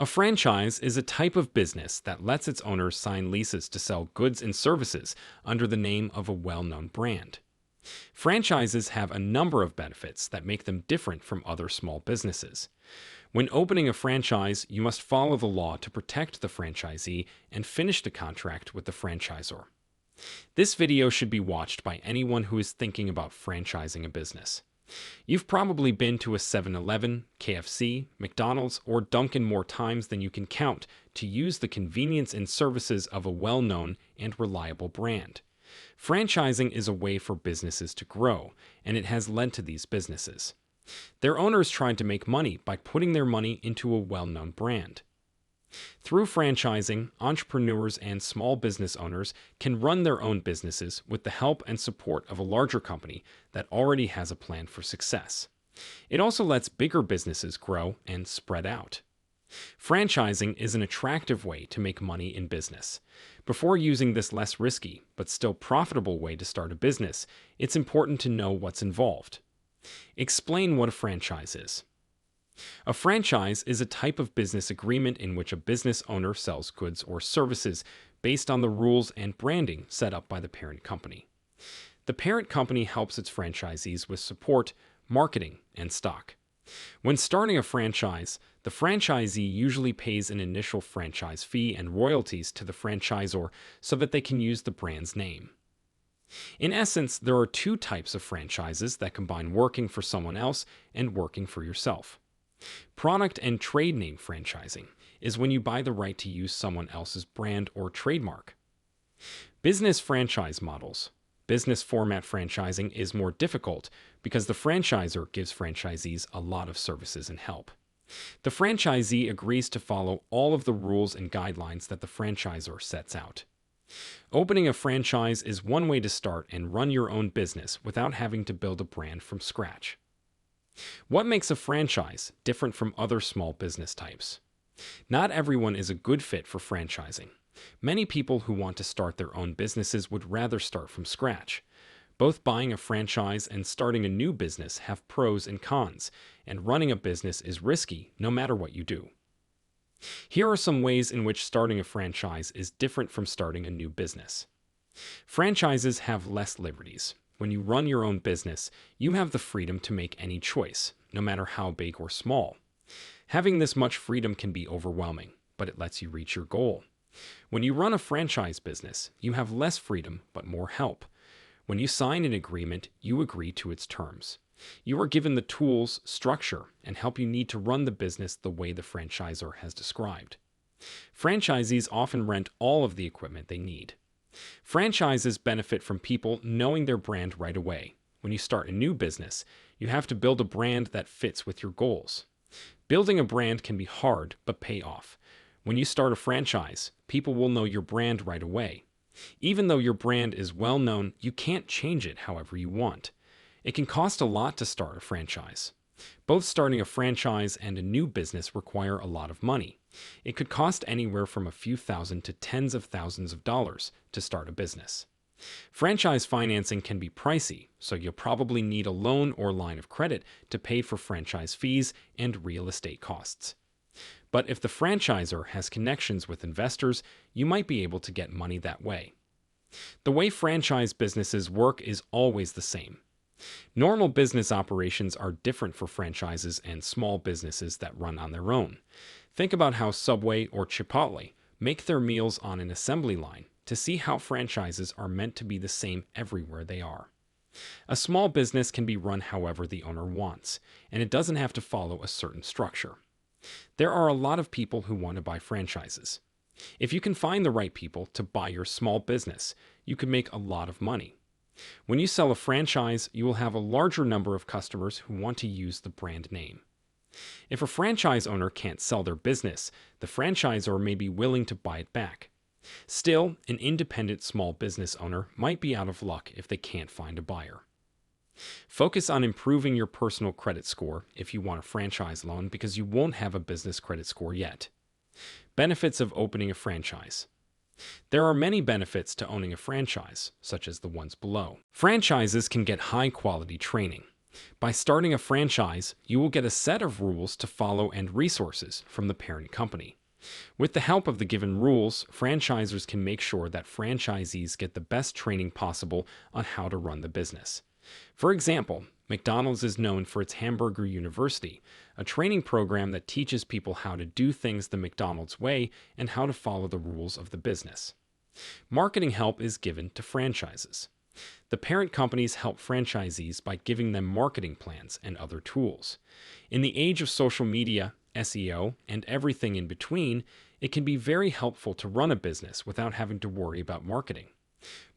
A franchise is a type of business that lets its owners sign leases to sell goods and services under the name of a well-known brand. Franchises have a number of benefits that make them different from other small businesses. When opening a franchise, you must follow the law to protect the franchisee and finish the contract with the franchisor. This video should be watched by anyone who is thinking about franchising a business. You've probably been to a 7-Eleven, KFC, McDonald's, or Dunkin more times than you can count to use the convenience and services of a well-known and reliable brand. Franchising is a way for businesses to grow, and it has led to these businesses. Their owners tried to make money by putting their money into a well-known brand. Through franchising, entrepreneurs and small business owners can run their own businesses with the help and support of a larger company that already has a plan for success. It also lets bigger businesses grow and spread out. Franchising is an attractive way to make money in business. Before using this less risky, but still profitable way to start a business, it's important to know what's involved. Explain what a franchise is. A franchise is a type of business agreement in which a business owner sells goods or services based on the rules and branding set up by the parent company. The parent company helps its franchisees with support, marketing, and stock. When starting a franchise, the franchisee usually pays an initial franchise fee and royalties to the franchisor so that they can use the brand's name. In essence, there are two types of franchises that combine working for someone else and working for yourself. Product and trade name franchising is when you buy the right to use someone else's brand or trademark. Business franchise models. Business format franchising is more difficult because the franchisor gives franchisees a lot of services and help. The franchisee agrees to follow all of the rules and guidelines that the franchisor sets out. Opening a franchise is one way to start and run your own business without having to build a brand from scratch. What makes a franchise different from other small business types? Not everyone is a good fit for franchising. Many people who want to start their own businesses would rather start from scratch. Both buying a franchise and starting a new business have pros and cons, and running a business is risky no matter what you do. Here are some ways in which starting a franchise is different from starting a new business. Franchises have less liberties. When you run your own business, you have the freedom to make any choice, no matter how big or small. Having this much freedom can be overwhelming, but it lets you reach your goal. When you run a franchise business, you have less freedom but more help. When you sign an agreement, you agree to its terms. You are given the tools, structure, and help you need to run the business the way the franchisor has described. Franchisees often rent all of the equipment they need. Franchises benefit from people knowing their brand right away. When you start a new business, you have to build a brand that fits with your goals. Building a brand can be hard, but pay off. When you start a franchise, people will know your brand right away. Even though your brand is well known, you can't change it however you want. It can cost a lot to start a franchise. Both starting a franchise and a new business require a lot of money. It could cost anywhere from a few thousand to tens of thousands of dollars to start a business. Franchise financing can be pricey, so you'll probably need a loan or line of credit to pay for franchise fees and real estate costs. But if the franchisor has connections with investors, you might be able to get money that way. The way franchise businesses work is always the same. Normal business operations are different for franchises and small businesses that run on their own. Think about how Subway or Chipotle make their meals on an assembly line to see how franchises are meant to be the same everywhere they are. A small business can be run however the owner wants, and it doesn't have to follow a certain structure. There are a lot of people who want to buy franchises. If you can find the right people to buy your small business, you can make a lot of money. When you sell a franchise, you will have a larger number of customers who want to use the brand name. If a franchise owner can't sell their business, the franchisor may be willing to buy it back. Still, an independent small business owner might be out of luck if they can't find a buyer. Focus on improving your personal credit score if you want a franchise loan because you won't have a business credit score yet. Benefits of opening a franchise. There are many benefits to owning a franchise, such as the ones below. Franchises can get high-quality training. By starting a franchise, you will get a set of rules to follow and resources from the parent company. With the help of the given rules, franchisors can make sure that franchisees get the best training possible on how to run the business. For example, McDonald's is known for its Hamburger University, a training program that teaches people how to do things the McDonald's way and how to follow the rules of the business. Marketing help is given to franchises. The parent companies help franchisees by giving them marketing plans and other tools. In the age of social media, SEO, and everything in between, it can be very helpful to run a business without having to worry about marketing.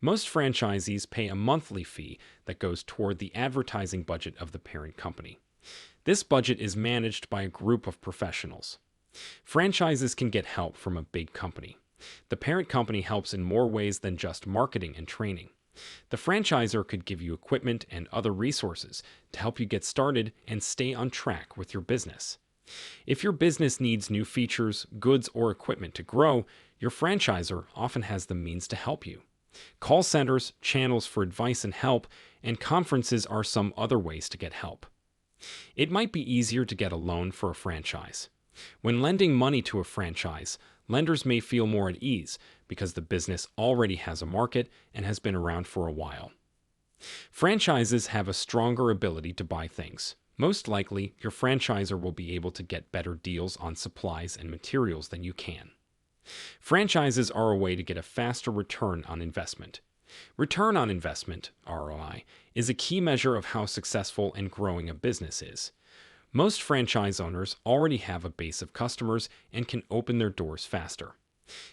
Most franchisees pay a monthly fee that goes toward the advertising budget of the parent company. This budget is managed by a group of professionals. Franchises can get help from a big company. The parent company helps in more ways than just marketing and training. The franchisor could give you equipment and other resources to help you get started and stay on track with your business. If your business needs new features, goods, or equipment to grow, your franchisor often has the means to help you. Call centers, channels for advice and help, and conferences are some other ways to get help. It might be easier to get a loan for a franchise. When lending money to a franchise, lenders may feel more at ease because the business already has a market and has been around for a while. Franchises have a stronger ability to buy things. Most likely, your franchisor will be able to get better deals on supplies and materials than you can. Franchises are a way to get a faster return on investment. Return on investment, ROI, is a key measure of how successful and growing a business is. Most franchise owners already have a base of customers and can open their doors faster.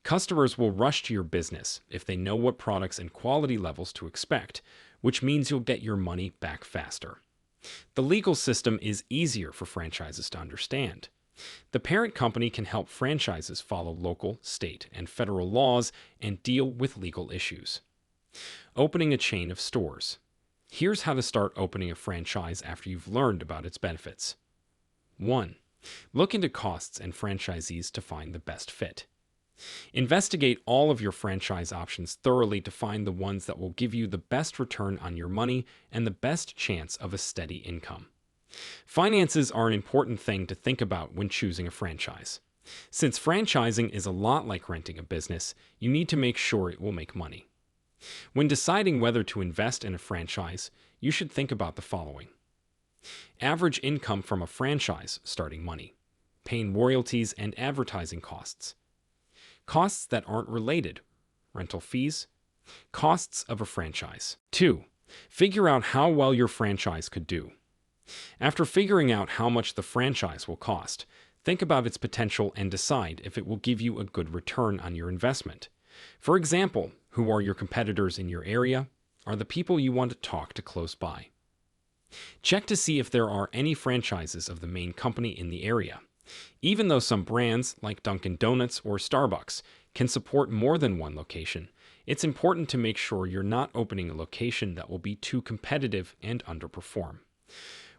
Customers will rush to your business if they know what products and quality levels to expect, which means you'll get your money back faster. The legal system is easier for franchises to understand. The parent company can help franchises follow local, state, and federal laws and deal with legal issues. Opening a chain of stores. Here's how to start opening a franchise after you've learned about its benefits. 1. Look into costs and franchisees to find the best fit. Investigate all of your franchise options thoroughly to find the ones that will give you the best return on your money and the best chance of a steady income. Finances are an important thing to think about when choosing a franchise. Since franchising is a lot like renting a business, you need to make sure it will make money. When deciding whether to invest in a franchise, you should think about the following. Average income from a franchise starting money, paying royalties and advertising costs. Costs that aren't related, rental fees, costs of a franchise. 2. Figure out how well your franchise could do. After figuring out how much the franchise will cost, think about its potential and decide if it will give you a good return on your investment. For example, who are your competitors in your area? Are the people you want to talk to close by? Check to see if there are any franchises of the main company in the area. Even though some brands, like Dunkin' Donuts or Starbucks, can support more than one location, it's important to make sure you're not opening a location that will be too competitive and underperform.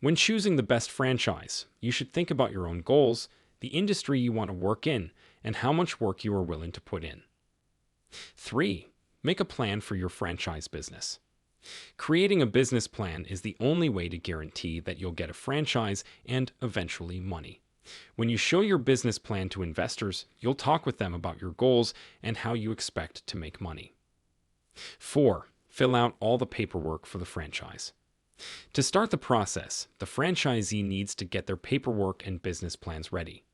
When choosing the best franchise, you should think about your own goals, the industry you want to work in, and how much work you are willing to put in. 3. Make a plan for your franchise business. Creating a business plan is the only way to guarantee that you'll get a franchise and eventually money. When you show your business plan to investors, you'll talk with them about your goals and how you expect to make money. 4. Fill out all the paperwork for the franchise. To start the process, the franchisee needs to get their paperwork and business plans ready.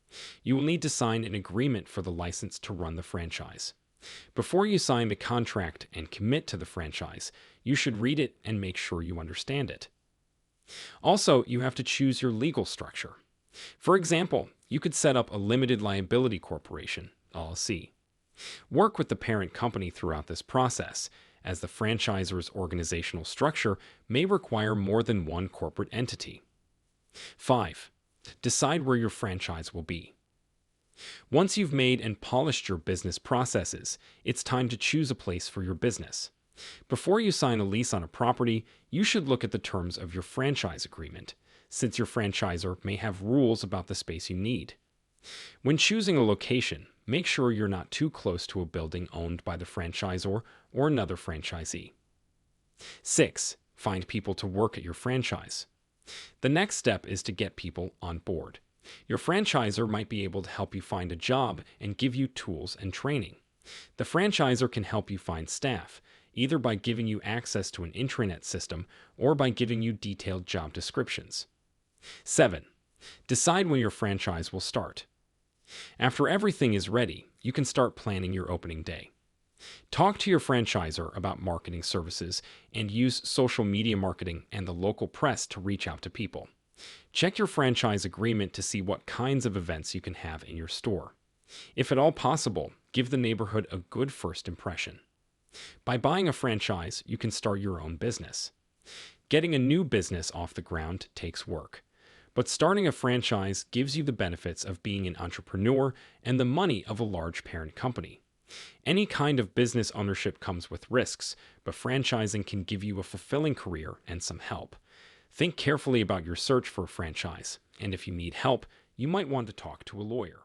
You will need to sign an agreement for the license to run the franchise. Before you sign the contract and commit to the franchise, you should read it and make sure you understand it. Also, you have to choose your legal structure. For example, you could set up a limited liability corporation, LLC. Work with the parent company throughout this process, as the franchisor's organizational structure may require more than one corporate entity. 5. Decide where your franchise will be. Once you've made and polished your business processes, it's time to choose a place for your business. Before you sign a lease on a property, you should look at the terms of your franchise agreement, since your franchisor may have rules about the space you need. When choosing a location, make sure you're not too close to a building owned by the franchisor or another franchisee. 6. Find people to work at your franchise. The next step is to get people on board. Your franchisor might be able to help you find a job and give you tools and training. The franchisor can help you find staff, either by giving you access to an intranet system or by giving you detailed job descriptions. 7. Decide when your franchise will start. After everything is ready, you can start planning your opening day. Talk to your franchisor about marketing services and use social media marketing and the local press to reach out to people. Check your franchise agreement to see what kinds of events you can have in your store. If at all possible, give the neighborhood a good first impression. By buying a franchise, you can start your own business. Getting a new business off the ground takes work, but starting a franchise gives you the benefits of being an entrepreneur and the money of a large parent company. Any kind of business ownership comes with risks, but franchising can give you a fulfilling career and some help. Think carefully about your search for a franchise, and if you need help, you might want to talk to a lawyer.